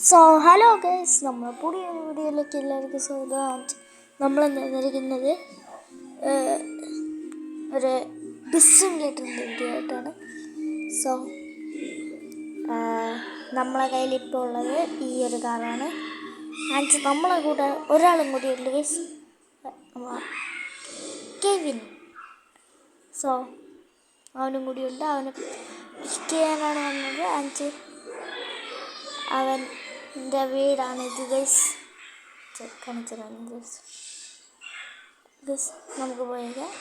So hello guys, നമ്മൾ പുതിയ വീഡിയോയിലേക്ക് എല്ലാവർക്കും സ്വാഗതം. നമ്മൾ തന്നിരിക്കുന്നത് ഒരു ഡിസിമുലേറ്ററിൻ്റെ വീഡിയോ ആയിട്ടാണ്. സോ നമ്മളെ കയ്യിൽ ഇപ്പോൾ ഉള്ളത് ഈ ഒരു കാറാണ്. ആൻഡ് നമ്മളെ കൂടെ ഒരാളും കൂടി ഉണ്ട് ഗൈസ്, കെവിൻ. സോ അവനും കൂടി ഉണ്ട്. അവന് പിക്ക് ചെയ്യാനാണ് വന്നത്. ആൻഡ് അവൻ്റെ വീടാണിത് ഗൈസ്. കാണിച്ചതാണ് ഗൈസ്. നമുക്ക് പോയേക്കാം.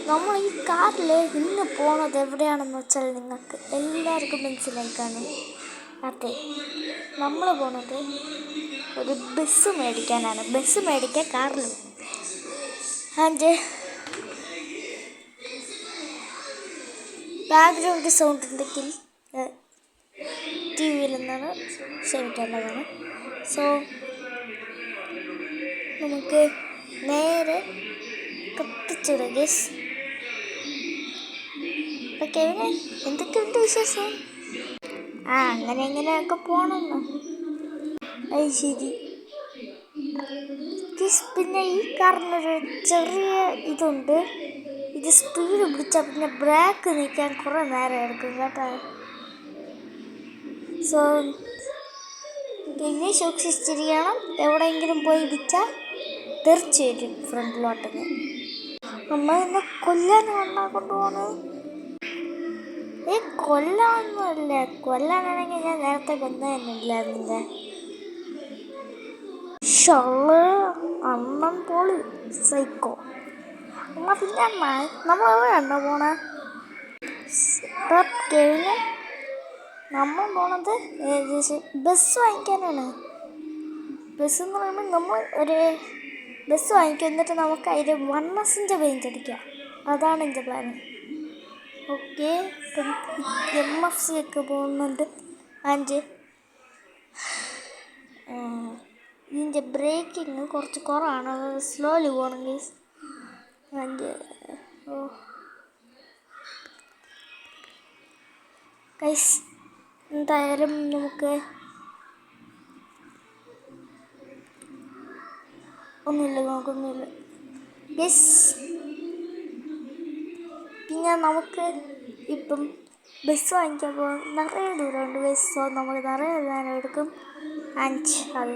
നമ്മൾ ഈ കാറിൽ ഇന്ന് പോണത് എവിടെയാണെന്ന് വെച്ചാൽ നിങ്ങൾക്ക് എല്ലാവർക്കും മനസ്സിലായി കാണും. അതെ, നമ്മൾ പോണത് ഒരു ബസ് മേടിക്കാനാണ്. ബസ് മേടിക്കാൻ കാറിൽ. ആൻഡ് ബാക്ക്ഗ്രൗണ്ട് സൗണ്ട് ഉണ്ടെങ്കിൽ ടി വിയിൽ നിന്നാണ്, ക്ഷമിക്കേണ്ടതാണ്. സോ നമുക്ക് നേരെ കത്തിച്ചിടാം ഗൈസ്. ഓക്കെ, എന്തൊക്കെയുണ്ട് വിശേഷം? അങ്ങനെ എങ്ങനെയൊക്കെ പോകണമെന്നോ? അത് ശരി ഗൈസ്. പിന്നെ ഈ കാറിനൊരു ചെറിയ ഇതുണ്ട്. ഇത് സ്പീഡ് പിടിച്ചാൽ പിന്നെ ബ്രേക്ക് നീക്കാൻ കുറേ നേരം എടുക്കും കേട്ടോ. സോ പിന്നെ സൂക്ഷിച്ചിരിക്കണം. എവിടെയെങ്കിലും പോയി ഇടിച്ചാൽ തെറിച്ച് വരും ഫ്രണ്ടിലോട്ടൊക്കെ. നമ്മൾ എന്നെ കൊല്ലാൻ വന്നാൽ കൊണ്ടുപോകണേ. കൊല്ലാനൊന്നുമില്ല. കൊല്ലാനാണെങ്കിൽ ഞാൻ നേരത്തെ കൊന്നതന്നില്ല. ഷള്ള് അണ്ണൻ പോളി സൈക്കോ. എന്നാൽ പിന്നെ നമ്മൾ എവിടെയാണോ പോണേ? കെവിന് നമ്മൾ പോണത് ബസ് വാങ്ങിക്കാനാണ്. ബസ് എന്ന് പറയുമ്പോൾ നമ്മൾ ഒരു ബസ് വാങ്ങിക്കും. എന്നിട്ട് നമുക്ക് അതിൽ 1S പെയിൻ്റ് അടിക്കാം. അതാണ് എൻ്റെ പ്ലാൻ. ഓക്കെ, ഇപ്പം MFC ഒക്കെ പോകുന്നുണ്ട്. ആൻഡ് ഇതിൻ്റെ ബ്രേക്കിങ് കുറച്ച് കുറവാണ്. സ്ലോലി പോകണം ഗൈസ്. ആൻഡ് ഗൈസ്, എന്തായാലും നമുക്ക് നമുക്കൊന്നുമില്ല ഗൈസ്. പിന്നെ നമുക്ക് ഇപ്പം ബസ് വാങ്ങിക്കാൻ പോകാൻ നിറയെ ദൂരമുണ്ട് ഗൈസ്. സോ നമുക്ക് നിറയെ നേരം എടുക്കും. ആൻഡ്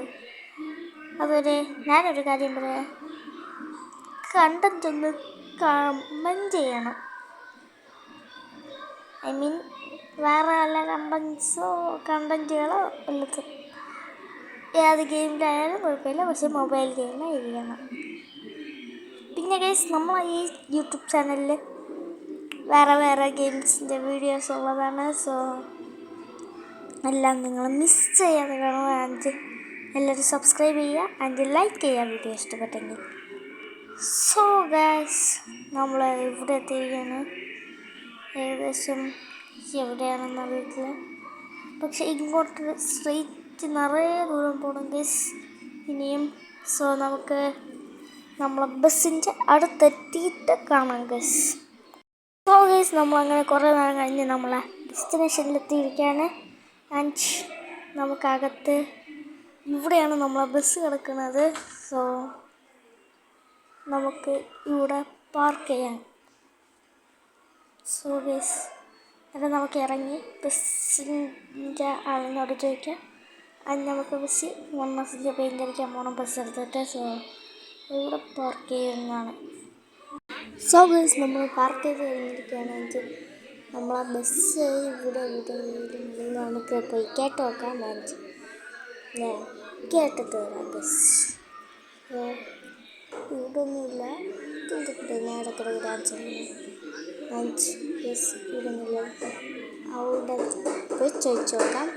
അതൊരു ഞാനൊരു കാര്യം പറയാം. കണ്ടന്റ് ഒന്ന് കമൻറ്റ് ചെയ്യണം. ഐ മീൻ വേറെ വല്ല കണ്ടൻറ്റുകളോ ഉള്ളത് ഏത് ഗെയിമിലായാലും കുഴപ്പമില്ല, പക്ഷെ മൊബൈൽ ഗെയിമായിരിക്കണം. പിന്നെ ഗൈസ്, നമ്മൾ ഈ യൂട്യൂബ് ചാനലിൽ വേറെ ഗെയിംസിൻ്റെ വീഡിയോസ് ഉള്ളതാണ്. സോ എല്ലാം നിങ്ങൾ മിസ് ചെയ്യാതെ കാണുക. ആൻഡ് എല്ലാവരും സബ്സ്ക്രൈബ് ചെയ്യുക ആൻഡ് ലൈക്ക് ചെയ്യുക വീഡിയോ ഇഷ്ടപ്പെട്ടെങ്കിൽ. സോ ഗൈസ്, നമ്മൾ ഇവിടെ എത്തിയിരിക്കുകയാണ്. ഏകദേശം എവിടെയാണെന്ന് അറിയത്തില്ല, പക്ഷെ ഇങ്ങോട്ട് സ്ട്രെയിറ്റ് നിറയെ ദൂരം പോകണം ഗൈസ് ഇനിയും. സോ നമുക്ക് നമ്മളെ ബസ്സിൻ്റെ അടുത്തെത്തിയിട്ട് കാണാം ഗൈസ്. സോ ഗൈസ്, നമ്മളങ്ങനെ കുറേ നേരം കഴിഞ്ഞ് നമ്മളെ ഡെസ്റ്റിനേഷനിലെത്തിയിരിക്കുകയാണ്. ആൻഡ് നമുക്കകത്ത് ഇവിടെയാണ് നമ്മളെ ബസ് കിടക്കുന്നത്. സോ നമുക്ക് ഇവിടെ പാർക്ക് ചെയ്യാം. സോ ഗൈസ്, എന്നിട്ട് നമുക്ക് ഇറങ്ങി ബസ്സിൻ്റെ ആളിനോട് ചോദിക്കാം. അതിന് നമുക്ക് ബസ് 1S പെയിൻ്റ് അടിക്കാൻ പോകണം ബസ് എടുത്തിട്ട്. സോ ഇവിടെ പാർക്ക് ചെയ്യുന്നതാണ്. സോ ഗൈസ്, നമ്മൾ പാർക്ക് ചെയ്ത് കഴിഞ്ഞിരിക്കുകയാണെങ്കിൽ നമ്മളെ ബസ് ഇവിടെ നമുക്ക് പോയി കേട്ട് നോക്കാം. ആൻഡ് ഞാൻ കേട്ടിട്ട് വരാം ബസ്. ഇവിടെ ഒന്നുമില്ല. ഞാൻ ഇടയ്ക്കിടയ്ക്ക് ഡാൻസ് ആൻഡ് ബസ് ഇടുന്നില്ല. അവിടെ പോയി ചോദിച്ചു നോക്കാം.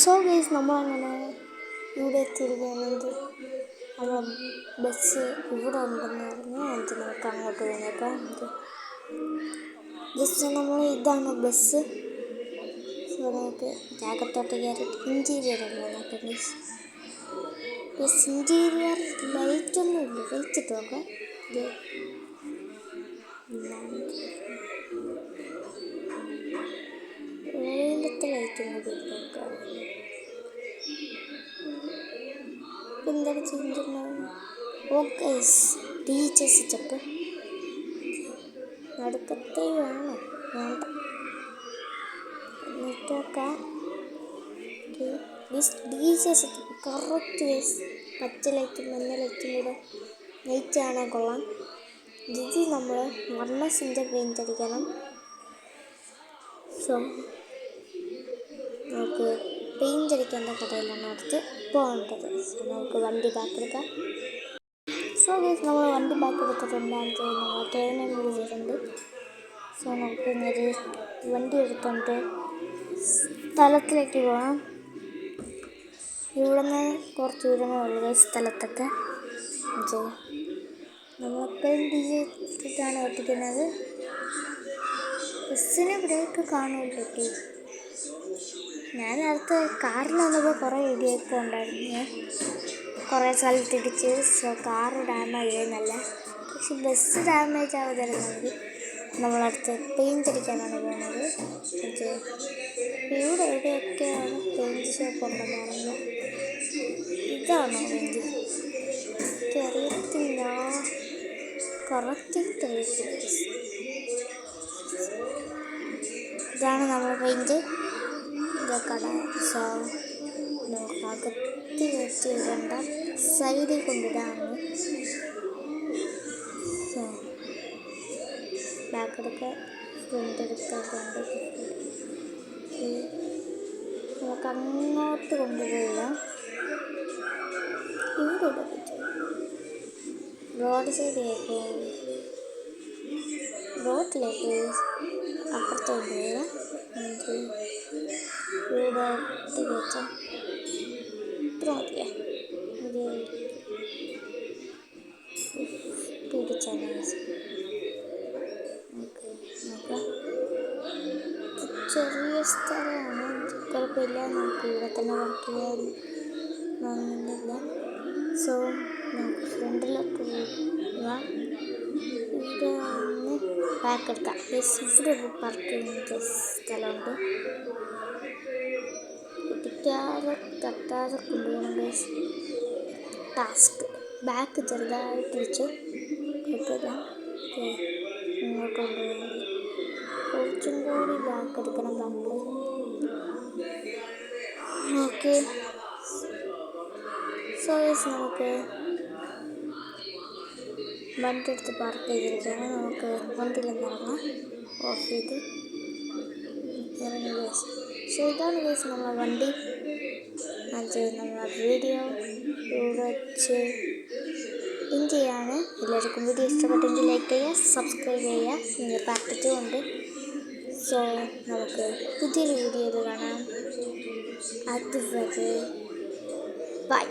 സോ ഗൈസ്, നമ്മളങ്ങനെ ഇവിടെ എത്തിയിരിക്കുകയാണെങ്കിൽ നമ്മൾ ബസ് ഇവിടെ ഉണ്ടെന്ന് പറഞ്ഞ് ആൻഡ് നമുക്ക് അങ്ങോട്ട് പോയി നോക്കാം. ജസ്റ്റ് നമ്മൾ ഇതാണ് ബസ്. സോ നമുക്ക് ജാക്കത്തോട്ട് കയറിയിട്ട് ഇൻറ്റീരിയർ അല്ല നോക്കാം ഗൈസ്. ബസ് ഇൻറ്റീരിയർ ലൈറ്റൊന്നുമില്ല. ലൈറ്റ് ഇട്ട് നോക്കാം. വെയിലത്തെ ലൈറ്റും കൂടി ഇട്ട് നോക്കാം. എന്താണ് ചെയ്യുന്നത്? ഓക്കെ DJ സെറ്റപ്പ് നടുക്കത്തെ വേണം വേണ്ട എന്നിട്ടൊക്കെ DJ സെറ്റപ്പ് കറക്റ്റ് പച്ച ലൈറ്റും മഞ്ഞ ലൈറ്റും കൂടെ നൈറ്റ് കാണാൻ കൊള്ളാം. ഇത് നമ്മൾ വർണ്ണസിൻ്റെ പെയിൻ്റ് അടിക്കണം. സോ നമുക്ക് പെയിൻ്റ് അടിക്കേണ്ട കടയിലാണ് അടുത്ത് പോകേണ്ടത്. സോ നമുക്ക് വണ്ടി ബാക്ക് എടുക്കാം. സോ ഗൈസ് നമ്മൾ വണ്ടി ബാക്ക് എടുത്തിട്ടുണ്ട്. അടുത്ത് നമ്മൾ കേരളം വിളിച്ചിട്ടുണ്ട്. സോ നമുക്ക് ഇന്നൊരു വണ്ടി എടുത്തുകൊണ്ട് സ്ഥലത്തിലേക്ക് പോകാം. ഇവിടെ നിന്ന് കുറച്ച് ദൂരമേ ഉള്ളൂ സ്ഥലത്തൊക്കെ. നമ്മളെപ്പോഴും ചെയ്തിട്ടാണ് ഓട്ടിക്കുന്നത്. ബസ്സിന് ബ്രേക്ക് കാണുമല്ലോ. ഞാൻ അടുത്ത് കാറിൽ വന്നപ്പോൾ കുറേ ഇടിയൊക്കെ ഉണ്ടായിരുന്നു. കുറേ സ്ഥലത്ത് ഇടിച്ച്. സോ കാറ് ഡാമേജ് ആയിരുന്നല്ല, പക്ഷെ ബസ് ഡാമേജ് ആവാതിരുന്നെങ്കിൽ നമ്മളടുത്ത് പെയിൻ്റ് അടിക്കാനാണ് പോകുന്നത്. ഇവിടെ എവിടെയൊക്കെയാണ് പെയിൻറ്റ് ഷോപ്പ് ഉണ്ടെന്ന് പറയുന്നത്. ഇതാണോ പെയിൻറ്റ്? എനിക്കറിയത്തില്ല, കറക്റ്റായിട്ട് അറിയത്തില്ല. ഇതാണ് നമ്മൾ പെയിൻറ്റ്. കട. സോ അകത്ത് വെച്ച് ഇടണ്ട, സൈഡിൽ കൊണ്ടിടാണ്. സോ ബാക്ക് എടുക്കുക, ഫ്രണ്ട് എടുക്കാറുണ്ട്. നമുക്ക് അങ്ങോട്ട് കൊണ്ടുപോയില്ല, ഇവിടെ ഇടാൻ പറ്റും. റോഡ് സൈഡിലേക്ക് റോഡിലേക്ക് അപ്പുറത്ത് കൊണ്ടുപോയില്ല. ഇവിടെ ഒത്തിരി വെച്ചാൽ ഇത്ര മതിയാ. ഇത് പിടിച്ചാൽ നോക്കാം. ചെറിയ സ്ഥലമാണ്, കുഴപ്പമില്ല. നമുക്ക് ഇവിടെ തന്നെ വർക്ക് ചെയ്യാൻ വാങ്ങുന്നില്ല. സോ നമുക്ക് ഫ്രണ്ടിലൊക്കെ പോകാം. ഇവിടെ നിന്ന് ബാക്ക് എടുക്കാം. ഇവിടെ ഒരു പാർക്കിങ്ങിൻ്റെ സ്ഥലമുണ്ട്. ഇടിക്കാതെ തട്ടാതെ കൊണ്ടുപോകണം. ടാസ്ക് ബാക്ക് ചെറുതായിട്ട് വെച്ച് കുഴപ്പമില്ല. ഇങ്ങോട്ട് കൊണ്ടുപോകുന്നത് കുറച്ചും കൂടി ബാക്ക് എടുക്കണം. Back okay. സോ നമുക്ക് വണ്ടി എടുത്ത് പാർക്ക് ചെയ്തിരിക്കുകയാണ്. നമുക്ക് വണ്ടിയിൽ നിന്ന് ഇറങ്ങാം. ഓഫ് ചെയ്ത് ഇറങ്ങി ഗൈസ്. സോ ഇതാണ് ഗൈസ് നമ്മളെ വണ്ടി. നമ്മളെ വീഡിയോ ഇവിടെ വെച്ച് ഇന്ത്യയാണ്. എല്ലാവർക്കും വീഡിയോ ഇഷ്ടപ്പെട്ടെങ്കിൽ ലൈക്ക് ചെയ്യുക, സബ്സ്ക്രൈബ് ചെയ്യുക. ഇനി പാർട്ട് 2 ഉണ്ട്. സോ നമുക്ക് പുതിയൊരു വീഡിയോയിൽ കാണാം. അതുവരെ ബൈ.